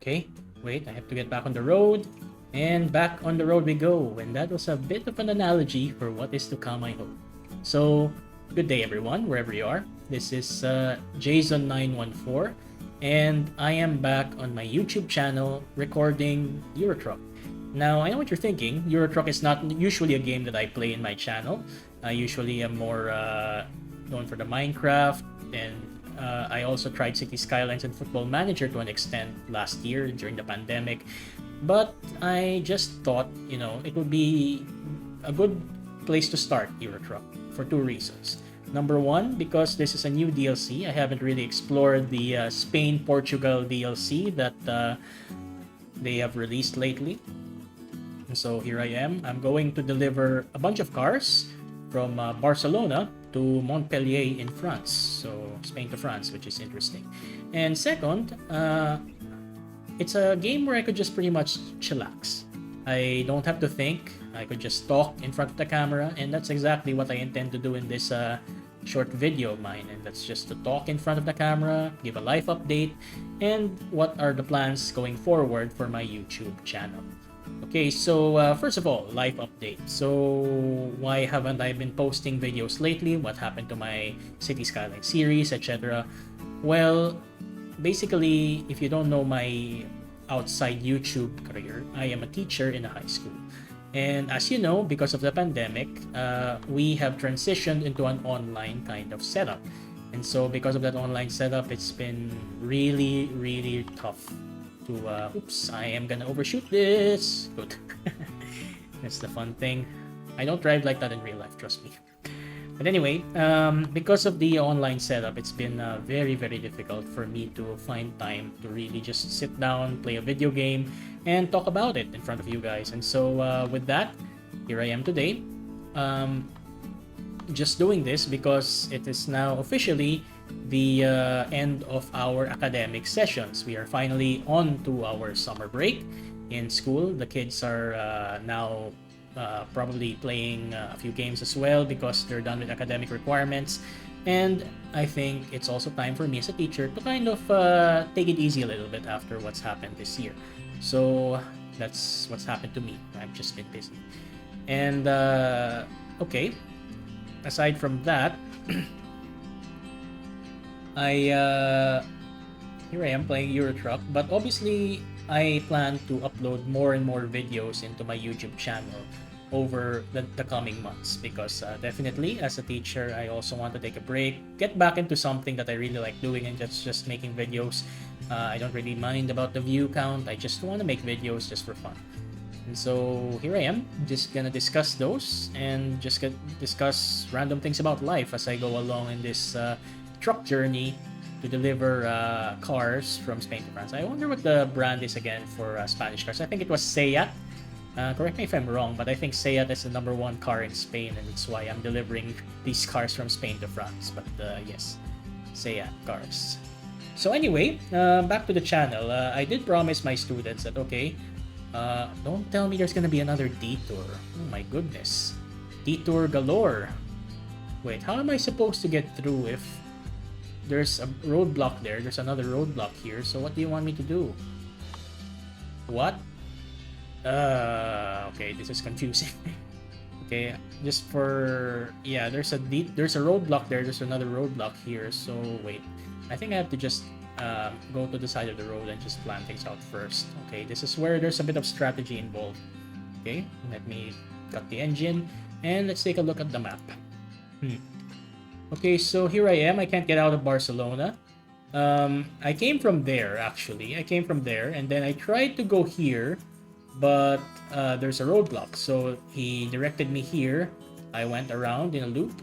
Okay, wait, I have to get back on the road. And back on the road we go. And that was a bit of an analogy for what is to come, I hope. So, good day everyone, wherever you are. This is Jason914, and I am back on my YouTube channel recording Eurotruck. Now, I know what you're thinking. Eurotruck is not usually a game that I play in my channel. I usually am more known for the Minecraft, and I also tried City Skylines and Football Manager to an extent last year during the pandemic. But I just thought, it would be a good place to start Eurotruck for two reasons. Number one, because this is a new DLC. I haven't really explored the Spain-Portugal DLC that they have released lately. So here I am. I'm going to deliver a bunch of cars from Barcelona to Montpellier in France. So Spain to France, which is interesting. And second, it's a game where I could just pretty much chillax. I don't have to think. I could just talk in front of the camera, and that's exactly what I intend to do in this short video of mine. And that's just to talk in front of the camera, give a life update, and what are the plans going forward for my YouTube channel. Okay, so first of all, life update. So why haven't I been posting videos lately? What happened to my City Skyline series, etc.? Well, basically, if you don't know my outside YouTube career, I am a teacher in a high school. And as you know, because of the pandemic, we have transitioned into an online kind of setup. And so because of that online setup, it's been really, really tough to, oops, I am gonna overshoot this. Good. That's the fun thing. I don't drive like that in real life, trust me. But anyway, because of the online setup, it's been very, very difficult for me to find time to really just sit down, play a video game, and talk about it in front of you guys. And so with that, here I am today. Just doing this because it is now officially the end of our academic sessions. We are finally on to our summer break in school. The kids are now probably playing a few games as well because they're done with academic requirements. And I think it's also time for me as a teacher to kind of take it easy a little bit after what's happened this year. So that's what's happened to me. I've just been busy. And okay, aside from that, here I am playing Eurotruck, but obviously I plan to upload more and more videos into my YouTube channel over the coming months because definitely as a teacher I also want to take a break, get back into something that I really like doing, and just making videos. I don't really mind about the view count. I just want to make videos just for fun. And so here I am, just gonna discuss those and just discuss random things about life as I go along in this truck journey to deliver cars from Spain to France. I wonder what the brand is again for Spanish cars. I think it was Seat. Correct me if I'm wrong, but I think Seat is the number one car in Spain, and it's why I'm delivering these cars from Spain to France. But yes, Seat cars. So anyway, back to the channel. I did promise my students that, okay, don't tell me there's gonna be another detour. Oh my goodness. Detour galore. Wait, how am I supposed to get through if there's a roadblock there? There's another roadblock here. So what do you want me to do? What? Okay, this is confusing. Okay, just for, yeah, there's a roadblock there. There's another roadblock here. So wait, I think I have to just go to the side of the road and just plan things out first. Okay, this is where there's a bit of strategy involved. Okay, let me cut the engine and let's take a look at the map. Okay, so here I am. I can't get out of Barcelona. I came from there, actually. I came from there, and then I tried to go here, but there's a roadblock. So he directed me here. I went around in a loop.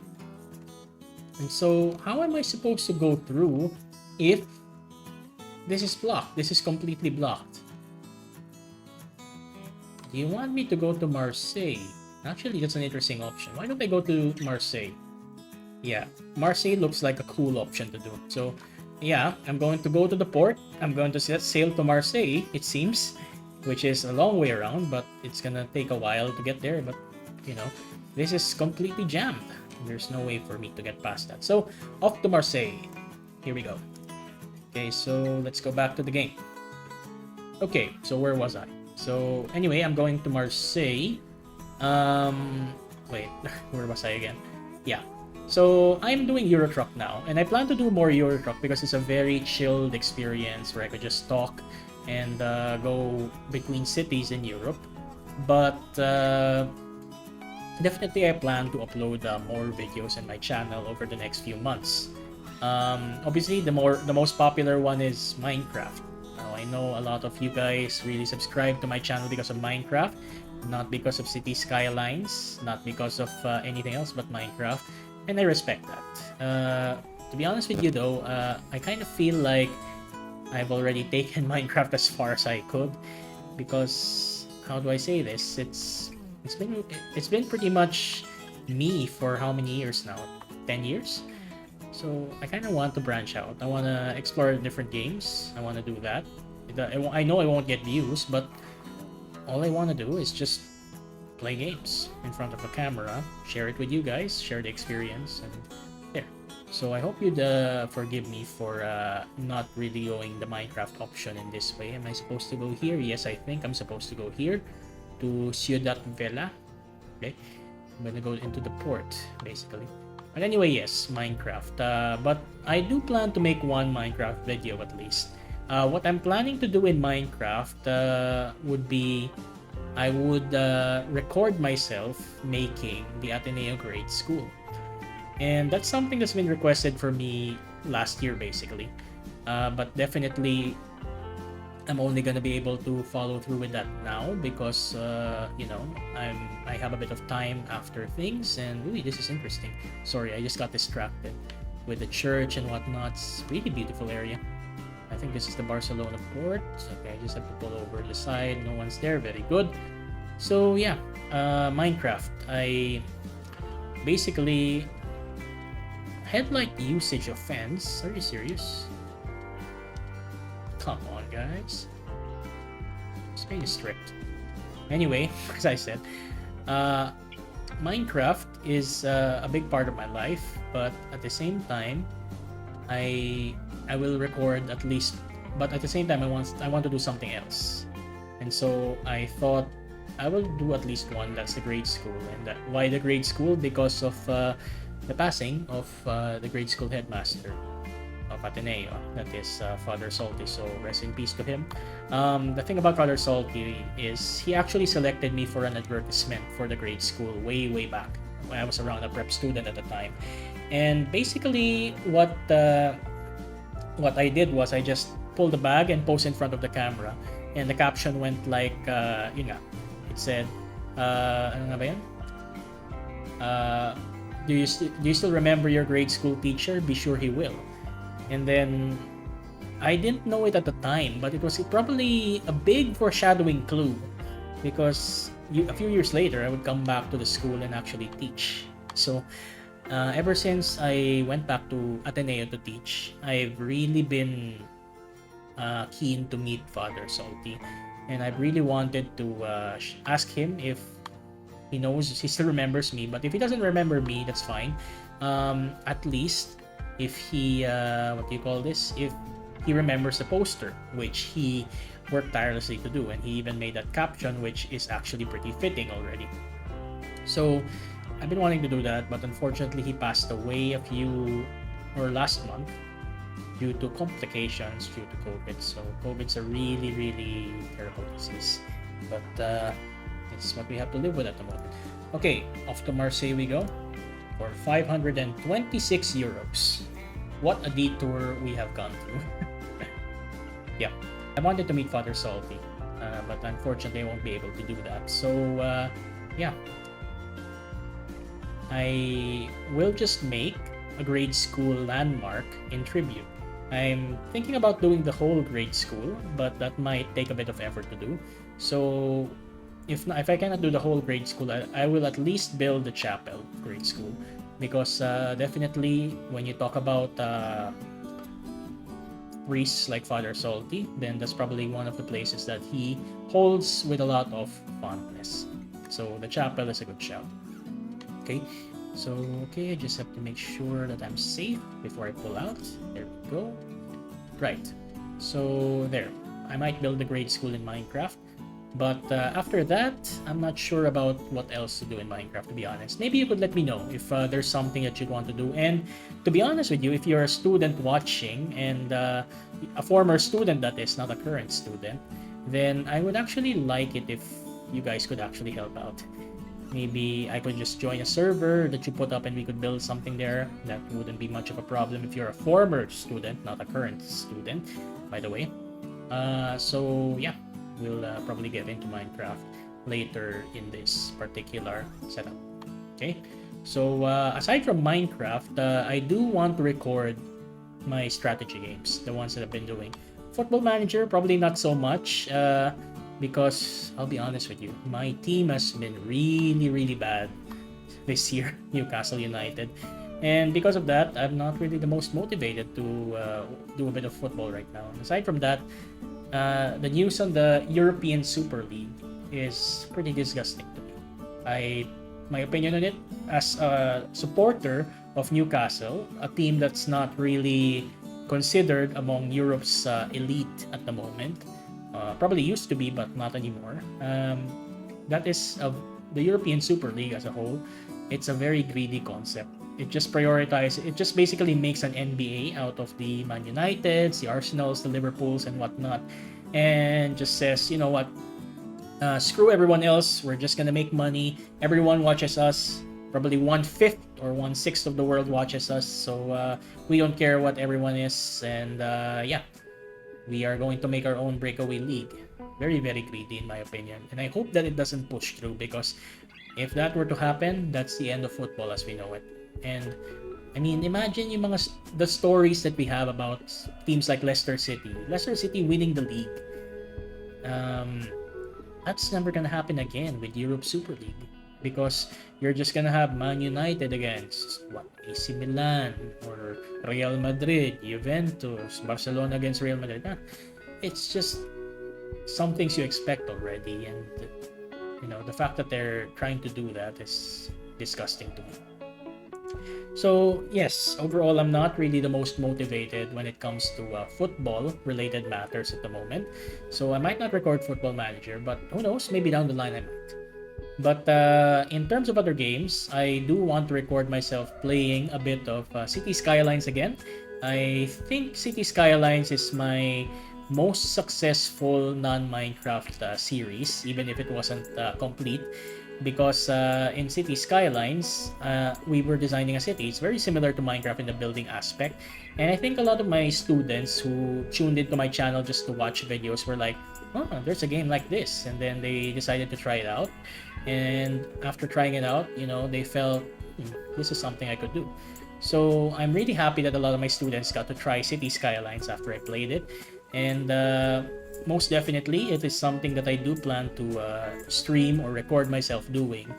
And so how am I supposed to go through if this is blocked? This is completely blocked. Do you want me to go to Marseille? Actually, that's an interesting option. Why don't I go to Marseille? Yeah, Marseille looks like a cool option to do. So, yeah, I'm going to go to the port. I'm going to sail to Marseille, it seems, which is a long way around, but it's gonna take a while to get there. But, this is completely jammed. There's no way for me to get past that. So, off to Marseille. Here we go. Okay, so let's go back to the game. Okay, so where was I? So anyway, I'm going to Marseille. Wait, where was I again? Yeah. So I'm doing Eurotruck now, and I plan to do more Eurotruck because it's a very chilled experience where I could just talk and go between cities in Europe. But definitely, I plan to upload more videos in my channel over the next few months. Obviously, the most popular one is Minecraft. Now, I know a lot of you guys really subscribe to my channel because of Minecraft, not because of City Skylines, not because of anything else but Minecraft, and I respect that. To be honest with you, though, I kind of feel like I've already taken Minecraft as far as I could, because how do I say this? It's been pretty much me for how many years now? 10 years? So I kind of want to branch out. I want to explore different games. I want to do that. I know I won't get views, but all I want to do is just play games in front of a camera, share it with you guys, share the experience, and there. So I hope you'd forgive me for not really going the Minecraft option in this way. Am I supposed to go here? Yes, I think I'm supposed to go here to Ciudad Vela. Okay, I'm gonna go into the port basically. But anyway, yes, Minecraft. But I do plan to make one Minecraft video at least. What I'm planning to do in Minecraft would be I would record myself making the Ateneo grade school. And that's something that's been requested for me last year basically. But definitely I'm only gonna be able to follow through with that now because you know, I have a bit of time after things, and really this is interesting. Sorry, I just got distracted with the church and whatnot. It's really beautiful area. I think this is the Barcelona port. Okay, I just have to pull over the side. No one's there. Very good. So yeah, Minecraft. I basically headlight usage offense. Are you serious? Come on, guys. It's kind of strict. Anyway, as I said, Minecraft is a big part of my life, but at the same time, I will record at least. But at the same time, I want to do something else, and so I thought I will do at least one. That's the grade school, and why the grade school? Because of the passing of the grade school headmaster of Ateneo, that is Father Salty, so rest in peace to him. The thing about Father Salty is he actually selected me for an advertisement for the grade school way back when I was around a prep student at the time. And basically what I did was I just pulled the bag and posed in front of the camera, and the caption went like yun nga, it said ano nga ba yan? Do you still remember your grade school teacher? Be sure he will. And then I didn't know it at the time, but it was probably a big foreshadowing clue, because a few years later I would come back to the school and actually teach. So ever since I went back to Ateneo to teach, I've really been keen to meet Father Salty, and I really wanted to ask him if he still remembers me. But if he doesn't remember me, that's fine. At least if he if he remembers the poster, which he worked tirelessly to do, and he even made that caption, which is actually pretty fitting already. So I've been wanting to do that, but unfortunately he passed away last month due to complications due to COVID. So COVID's a really terrible disease, but it's what we have to live with at the moment. Okay, off to Marseille we go for 526 euros. What a detour we have gone through. Yeah, I wanted to meet Father Salty, but unfortunately I won't be able to do that. So yeah, I will just make a grade school landmark in tribute. I'm thinking about doing the whole grade school, but that might take a bit of effort to do. So if I cannot do the whole grade school, I will at least build the chapel grade school, because definitely when you talk about priests like Father Salty, then that's probably one of the places that he holds with a lot of fondness. So the chapel is a good shout. Okay, so I just have to make sure that I'm safe before I pull out. There we go. Right, so there. I might build a grade school in Minecraft. But after that, I'm not sure about what else to do in Minecraft, to be honest. Maybe you could let me know if there's something that you'd want to do. And to be honest with you, if you're a student watching and a former student that is, not a current student, then I would actually like it if you guys could actually help out. Maybe I could just join a server that you put up and we could build something there. That wouldn't be much of a problem if you're a former student, not a current student, by the way. So yeah, we'll probably get into Minecraft later in this particular setup. Okay, so aside from Minecraft, I do want to record my strategy games, the ones that I've been doing. Football Manager, probably not so much, because I'll be honest with you, my team has been really, really bad this year, Newcastle United. And because of that, I'm not really the most motivated to do a bit of football right now. And aside from that, the news on the European Super League is pretty disgusting to me. My opinion on it, as a supporter of Newcastle, a team that's not really considered among Europe's elite at the moment, probably used to be, but not anymore. That is of the European Super League as a whole. It's a very greedy concept. It just basically makes an NBA out of the Man Uniteds, the Arsenals, the Liverpools, and whatnot, and just says, you know what, screw everyone else. We're just gonna make money. Everyone watches us. Probably 1/5 or 1/6 of the world watches us. So we don't care what everyone is, and yeah, we are going to make our own breakaway league. Very, very greedy in my opinion, and I hope that it doesn't push through, because if that were to happen, that's the end of football as we know it. And I mean, imagine the stories that we have about teams like Leicester City. Leicester City winning the league. That's never gonna happen again with Europe Super League, because you're just gonna have Man United against AC Milan or Real Madrid, Juventus, Barcelona against Real Madrid. It's just some things you expect already, and the fact that they're trying to do that is disgusting to me. So yes, overall, I'm not really the most motivated when it comes to football-related matters at the moment. So I might not record Football Manager, but who knows? Maybe down the line I might. But in terms of other games, I do want to record myself playing a bit of City Skylines again. I think City Skylines is my most successful non-Minecraft series, even if it wasn't complete. Because in City Skylines, we were designing a city. It's very similar to Minecraft in the building aspect. And I think a lot of my students who tuned into my channel just to watch videos were like, oh, there's a game like this. And then they decided to try it out. And after trying it out, they felt, this is something I could do. So I'm really happy that a lot of my students got to try City Skylines after I played it. And most definitely, it is something that I do plan to stream or record myself doing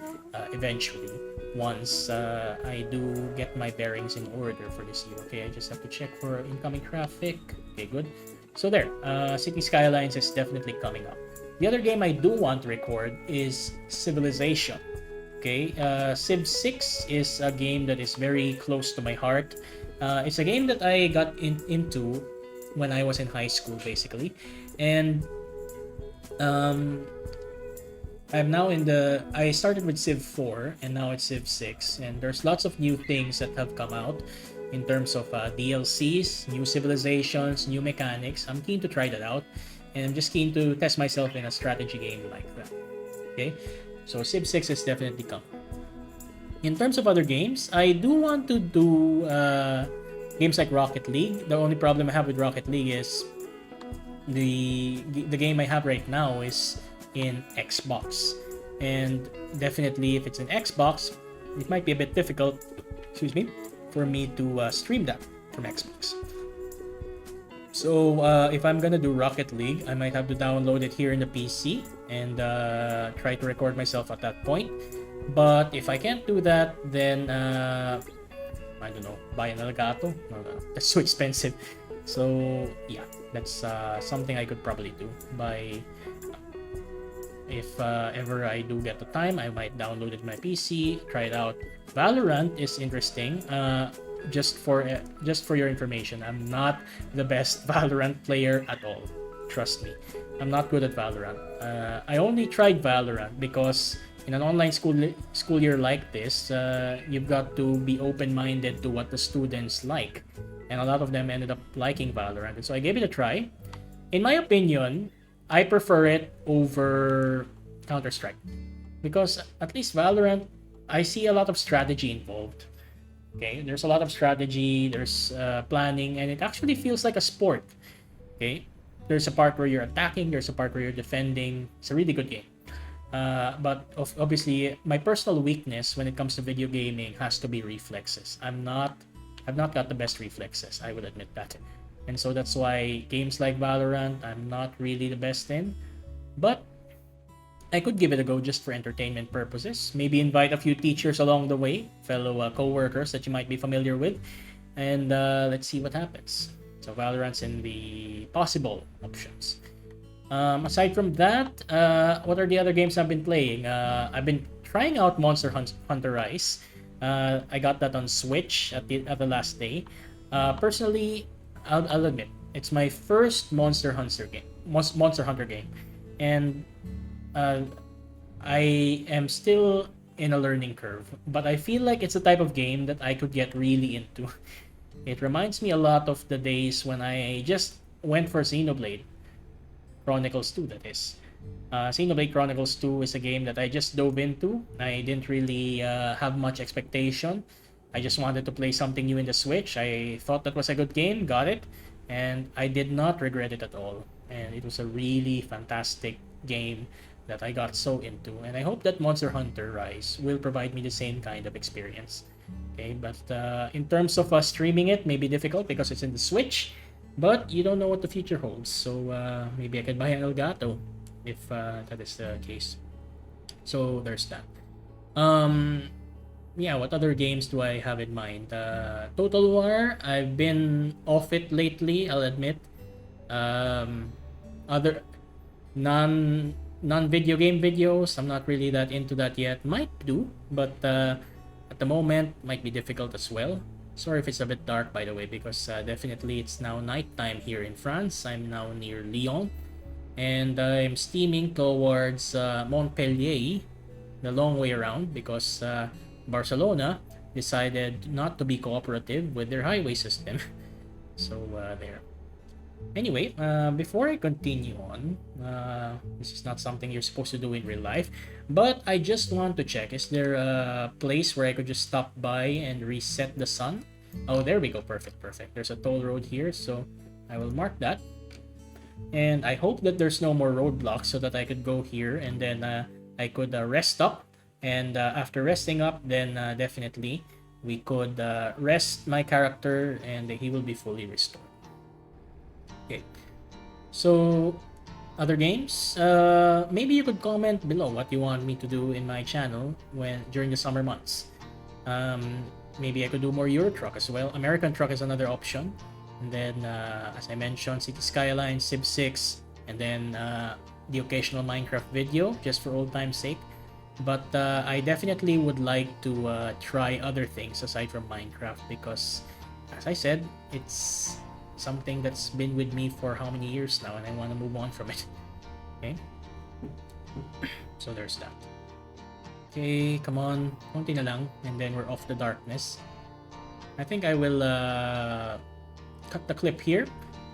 eventually, once I do get my bearings in order for this year. Okay, I just have to check for incoming traffic. Okay, good. So there, City Skylines is definitely coming up. The other game I do want to record is Civilization. Okay, Civ 6 is a game that is very close to my heart. It's a game that I got into when I was in high school, basically. And I'm now I started with Civ 4 and now it's Civ 6, and there's lots of new things that have come out in terms of DLCs, new civilizations, new mechanics. I'm keen to try that out, and I'm just keen to test myself in a strategy game like that. Okay, so Civ 6 is definitely coming. In terms of other games, I do want to do games like Rocket League. The only problem I have with Rocket League is the game I have right now is in Xbox, and definitely if it's in Xbox, it might be a bit difficult, for me to stream that from Xbox. So if I'm gonna do Rocket League, I might have to download it here in the PC and try to record myself at that point. But if I can't do that, then I don't know, buy an Elgato. No, that's so expensive. So yeah, that's something I could probably do. If ever I do get the time, I might download it to my PC, try it out. Valorant is interesting. Just for your information, I'm not the best Valorant player at all. Trust me, I'm not good at Valorant. I only tried Valorant because in an online school year like this, you've got to be open-minded to what the students like, and a lot of them ended up liking Valorant, and so I gave it a try. In my opinion, I prefer it over Counter-Strike because at least Valorant, I see a lot of strategy involved. Okay, there's a lot of strategy, there's planning, and it actually feels like a sport. Okay, there's a part where you're attacking, there's a part where you're defending. It's a really good game. But obviously, my personal weakness when it comes to video gaming has to be reflexes. I've not got the best reflexes. I will admit that, and so that's why games like Valorant, I'm not really the best in. But I could give it a go just for entertainment purposes. Maybe invite a few teachers along the way, fellow co-workers that you might be familiar with, and let's see what happens. So Valorant's in the possible options. Aside from that, what are the other games I've been playing? I've been trying out Monster Hunter Rise. I got that on Switch at the last day. Personally, I'll admit it's my first Monster Hunter game, and I am still in a learning curve. But I feel like it's a type of game that I could get really into. It reminds me a lot of the days when I just went for Xenoblade Chronicles 2, that is. Xenoblade Chronicles 2 is a game that I just dove into. I didn't really have much expectation. I just wanted to play something new in the Switch. I thought that was a good game, got it, and I did not regret it at all. And it was a really fantastic game that I got so into. And I hope that Monster Hunter Rise will provide me the same kind of experience. Okay, but in terms of streaming it, may be difficult because it's in the Switch. But you don't know what the future holds, so maybe I could buy an Elgato if that is the case. So there's that. Yeah, what other games do I have in mind? Total War, I've been off it lately, I'll admit. Other non-video game videos, I'm not really that into that yet. Might do, but at the moment, might be difficult as well. Sorry if it's a bit dark, by the way, because definitely it's now nighttime here in France. I'm now near Lyon, and I'm steaming towards Montpellier, the long way around, because Barcelona decided not to be cooperative with their highway system. So there. Anyway, before I continue on, this is not something you're supposed to do in real life, but I just want to check, is there a place where I could just stop by and reset the sun? Oh, there we go. Perfect. There's a toll road here, so I will mark that. And I hope that there's no more roadblocks so that I could go here and then I could rest up. And after resting up, then definitely we could rest my character and he will be fully restored. Okay, so other games, maybe you could comment below what you want me to do in my channel during the summer months. Maybe I could do more Euro Truck as well. American Truck is another option, and then as I mentioned, City Skylines, Civ 6, and then the occasional Minecraft video just for old time's sake. But I definitely would like to try other things aside from Minecraft because, as I said, it's something that's been with me for how many years now, and I want to move on from it. Okay, so there's that. Okay, come on, konti na lang, and then we're off the darkness. I think I will cut the clip here,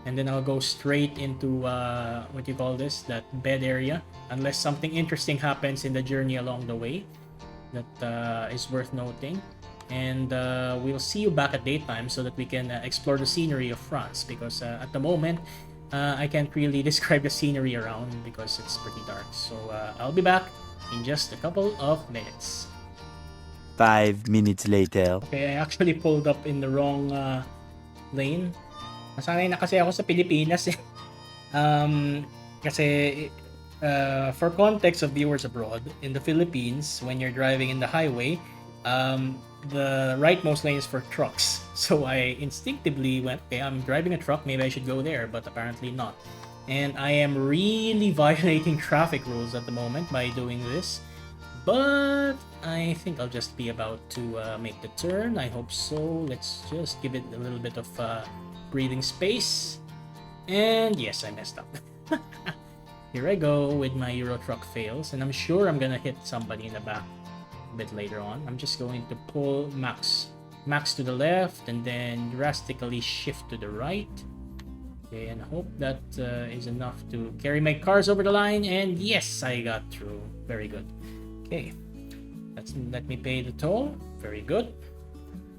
and then I'll go straight into what you call this, that bed area, unless something interesting happens in the journey along the way that is worth noting. And we'll see you back at daytime so that we can explore the scenery of France, because at the moment I can't really describe the scenery around because it's pretty dark. So I'll be back in just a couple of minutes. 5 minutes later. Okay, I actually pulled up in the wrong lane. Nasanay na kasi ako sa Pilipinas eh. Kasi for context of viewers abroad, in the Philippines, when you're driving in the highway, the rightmost lane is for trucks. So I instinctively went, okay, I'm driving a truck, maybe I should go there, but apparently not. And I am really violating traffic rules at the moment by doing this. But I think I'll just be about to make the turn. I hope so. Let's just give it a little bit of breathing space. And yes, I messed up. Here I go with my Euro Truck fails, and I'm sure I'm gonna hit somebody in the back a bit later on. I'm just going to pull max to the left, and then drastically shift to the right. Okay, and hope that is enough to carry my cars over the line, and yes, I got through. Very good. Okay, let me pay the toll. Very good.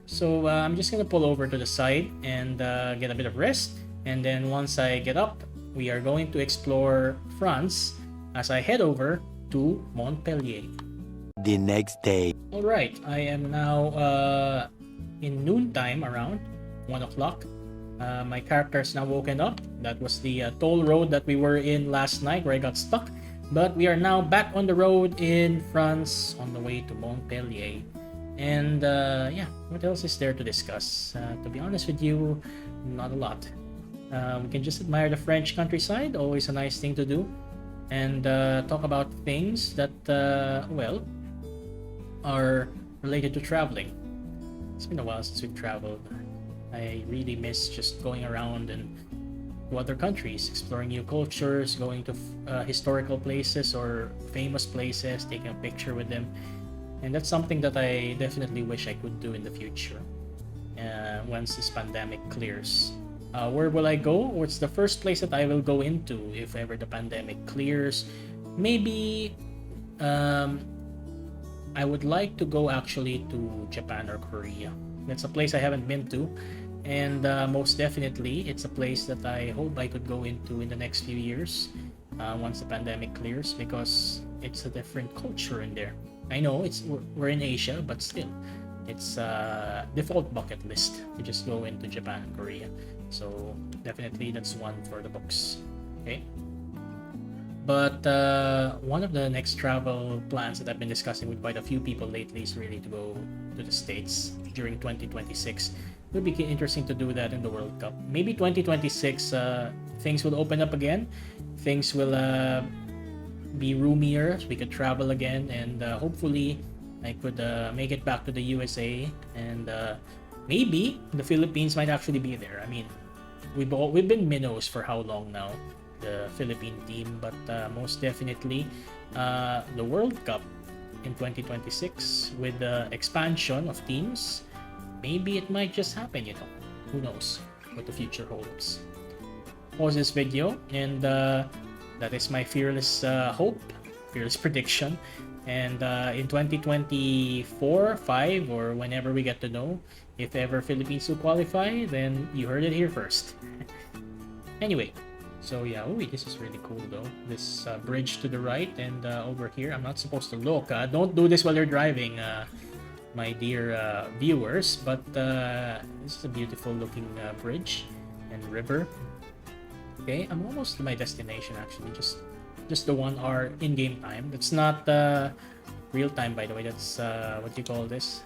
So I'm just gonna pull over to the side and get a bit of rest, and then once I get up, we are going to explore France as I head over to Montpellier. The next day. Alright, I am now in noontime, around 1 o'clock. My character's now woken up. That was the toll road that we were in last night where I got stuck. But we are now back on the road in France on the way to Montpellier. And yeah, what else is there to discuss? To be honest with you, not a lot. We can just admire the French countryside, always a nice thing to do. And talk about things that, well, are related to traveling. It's been a while since we've traveled. I really miss just going around and to other countries, exploring new cultures, going to historical places or famous places, taking a picture with them. And that's something that I definitely wish I could do in the future once this pandemic clears. Where will I go? What's the first place that I will go into if ever the pandemic clears? Maybe I would like to go actually to Japan or Korea. That's a place I haven't been to, and most definitely it's a place that I hope I could go into in the next few years once the pandemic clears, because it's a different culture in there. I know we're in Asia, but still, it's a default bucket list to just go into Japan and Korea. So definitely that's one for the books. Okay. But one of the next travel plans that I've been discussing with quite a few people lately is really to go to the States during 2026. It would be interesting to do that in the World Cup. Maybe 2026, things will open up again. Things will be roomier. So we could travel again, and hopefully I could make it back to the USA, and maybe the Philippines might actually be there. I mean, we've been minnows for how long now, the Philippine team, but most definitely the World Cup in 2026 with the expansion of teams, maybe it might just happen, you know. Who knows what the future holds. Pause this video, and that is my fearless hope, fearless prediction. And in 2024, 5, or whenever we get to know, if ever Philippines will qualify, then you heard it here first. Anyway, so yeah, oh, this is really cool though. This bridge to the right, and over here, I'm not supposed to look. Don't do this while you're driving, my dear viewers, but this is a beautiful looking bridge and river. Okay, I'm almost to my destination actually, just the 1 hour in-game time. That's not real time, by the way. That's what you call this.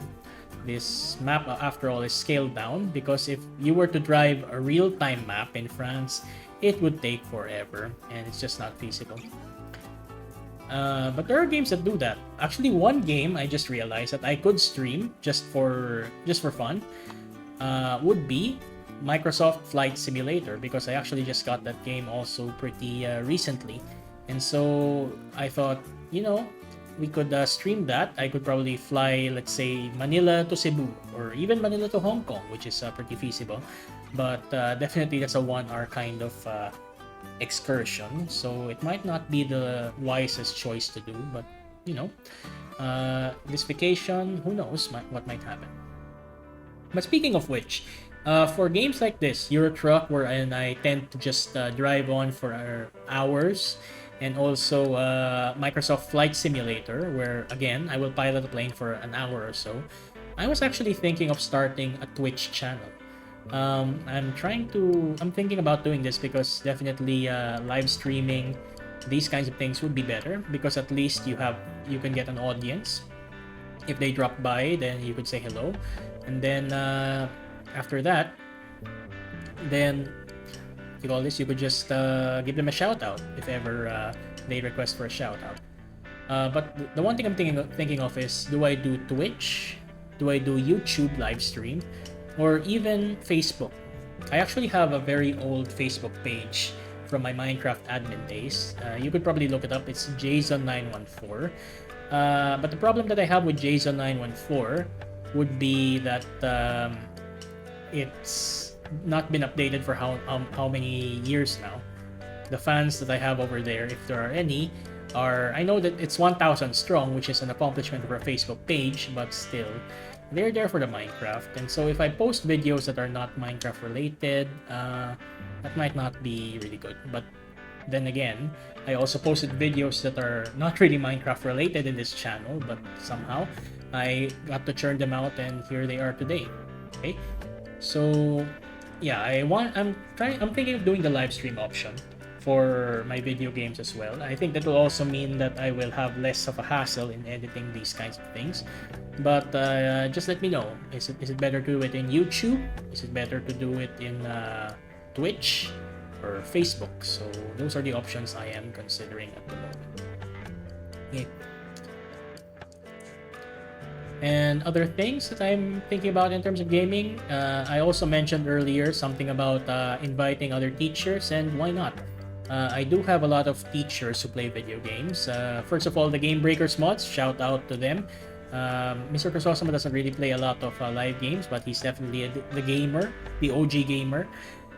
This map, after all, is scaled down, because if you were to drive a real-time map in France, it would take forever, and it's just not feasible. But there are games that do that. Actually, one game I just realized that I could stream just for fun would be Microsoft Flight Simulator, because I actually just got that game also pretty recently. And so I thought, you know, we could stream that. I could probably fly, let's say, Manila to Cebu, or even Manila to Hong Kong, which is pretty feasible. But definitely that's a 1 hour kind of excursion. So it might not be the wisest choice to do, but, you know, this vacation, who knows what might happen. But speaking of which, for games like this, Euro Truck, wherein I tend to just drive on for hours, and also Microsoft Flight Simulator, where again I will pilot a plane for an hour or so, I was actually thinking of starting a Twitch channel. I'm thinking about doing this because definitely live streaming these kinds of things would be better, because at least you can get an audience. If they drop by, then you could say hello, and then after that, then you could just give them a shout out if ever they request for a shout out. But the one thing I'm thinking of is, do I do Twitch? Do I do YouTube live stream? Or even Facebook? I actually have a very old Facebook page from my Minecraft admin days. You could probably look it up. It's Jason914. But the problem that I have with Jason914 would be that it's not been updated for how many years now. The fans that I have over there, if there are any, I know that it's 1,000 strong, which is an accomplishment for a Facebook page, but still, they're there for the Minecraft. And so if I post videos that are not Minecraft related, that might not be really good. But then again, I also posted videos that are not really Minecraft related in this channel, but somehow I got to churn them out, and here they are today. Okay, so yeah, I'm thinking of doing the live stream option for my video games as well. I think that will also mean that I will have less of a hassle in editing these kinds of things. But just let me know. Is it better to do it in YouTube? Is it better to do it in Twitch or Facebook? So those are the options I am considering at the moment. Okay. And other things that I'm thinking about in terms of gaming, I also mentioned earlier something about inviting other teachers, and why not? I do have a lot of teachers who play video games. First of all, the Game Breakers mods, shout out to them. Mr. Chrysostom doesn't really play a lot of live games, but he's definitely the gamer, the OG gamer.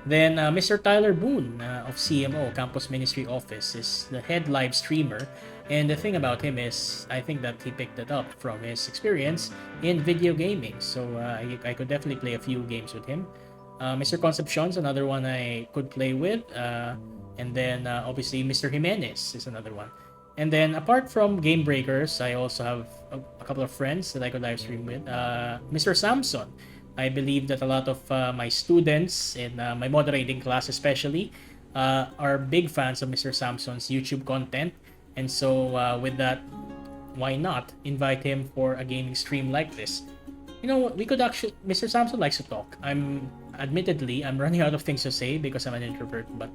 Then Mr. Tyler Boone of CMO, Campus Ministry Office, is the head live streamer. And the thing about him is, I think that he picked it up from his experience in video gaming. So I could definitely play a few games with him. Mr. Concepcion's another one I could play with. And then obviously Mr. Jimenez is another one. And then apart from Game Breakers, I also have a couple of friends that I could live stream with. Mr. Samson. I believe that a lot of my students in my moderating class especially are big fans of Mr. Samson's YouTube content. And so with that, why not invite him for a gaming stream like this? You know, we could actually... Mr. Samson likes to talk. Admittedly, I'm running out of things to say because I'm an introvert, but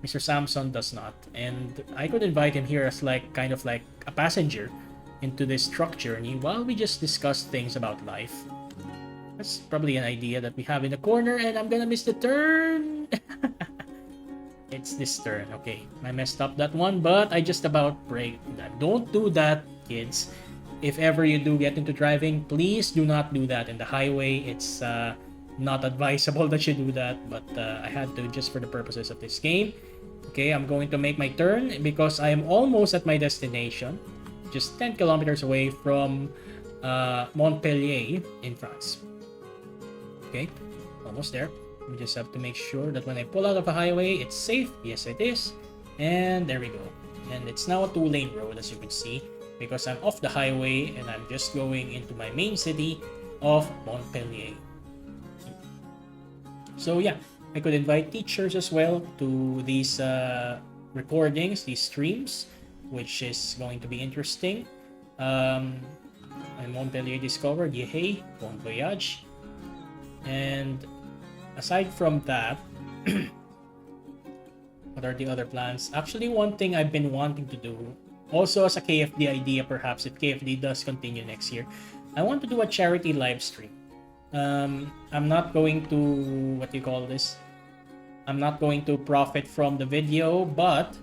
Mr. Samson does not. And I could invite him here as kind of like a passenger into this truck journey while we just discuss things about life. That's probably an idea that we have in the corner, and I'm gonna miss the turn. It's this turn. Okay, I messed up that one, but I just about braked that. Don't do that, kids. If ever you do get into driving, please do not do that in the highway. It's not advisable that you do that, but I had to just for the purposes of this game. Okay, I'm going to make my turn because I am almost at my destination, just 10 kilometers away from Montpellier in France. Okay, almost there. We just have to make sure that when I pull out of a highway, it's safe. Yes, it is. And there we go. And it's now a 2-lane road, as you can see, because I'm off the highway and I'm just going into my main city of Montpellier. So yeah, I could invite teachers as well to these recordings, these streams, which is going to be interesting. I'm Montpellier discovered, yay, bon voyage. And aside from that, what are the other plans? Actually, one thing I've been wanting to do, also as a KFD idea perhaps, if KFD does continue next year, I want to do a charity live stream. I'm not going to, I'm not going to profit from the video, but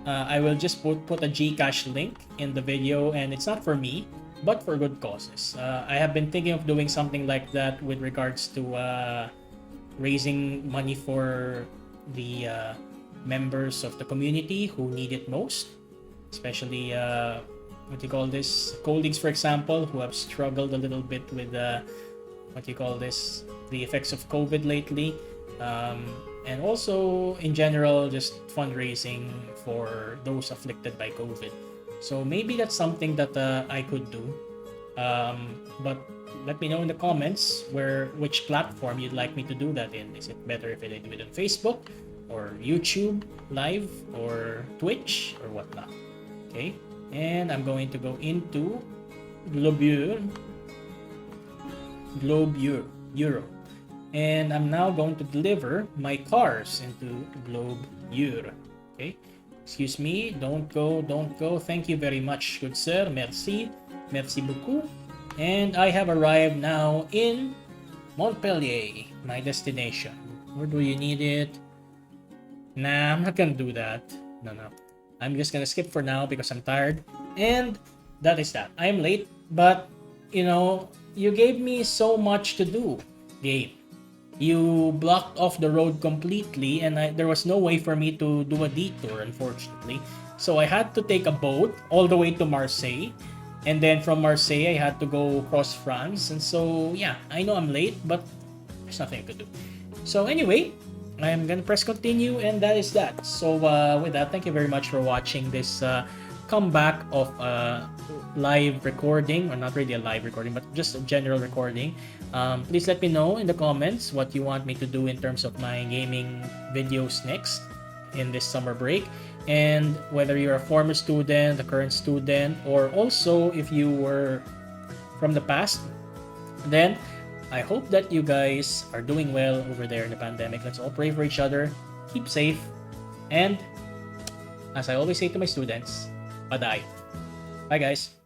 I will just put a Gcash link in the video, and it's not for me, but for good causes. I have been thinking of doing something like that with regards to raising money for the members of the community who need it most, especially colleagues, for example, who have struggled a little bit with the effects of COVID lately, and also in general just fundraising for those afflicted by COVID. So maybe that's something that I could do, but let me know in the comments which platform you'd like me to do that in. Is it better if I do it on Facebook or YouTube Live or Twitch or whatnot? Okay, and I'm going to go into Globure, and I'm now going to deliver my cars into Globure. Okay, excuse me, don't go. Thank you very much, good sir. Merci beaucoup. And I have arrived now in Montpellier, my destination. Where do you need it? Nah, I'm not gonna do that. No, no. I'm just gonna skip for now because I'm tired. And that is that. I'm late, but you gave me so much to do, game. You blocked off the road completely, and there was no way for me to do a detour, unfortunately. So I had to take a boat all the way to Marseille, and then from Marseille I had to go across France. And so yeah, I know I'm late, but there's nothing I could do. So anyway, I'm gonna press continue, and that is that. So with that, thank you very much for watching this comeback of live recording, or not really a live recording, but just a general recording. Please let me know in the comments what you want me to do in terms of my gaming videos next in this summer break, and whether you're a former student, a current student, or also if you were from the past, then I hope that you guys are doing well over there in the pandemic. Let's all pray for each other, keep safe, and as I always say to my students, bye. Bye, guys.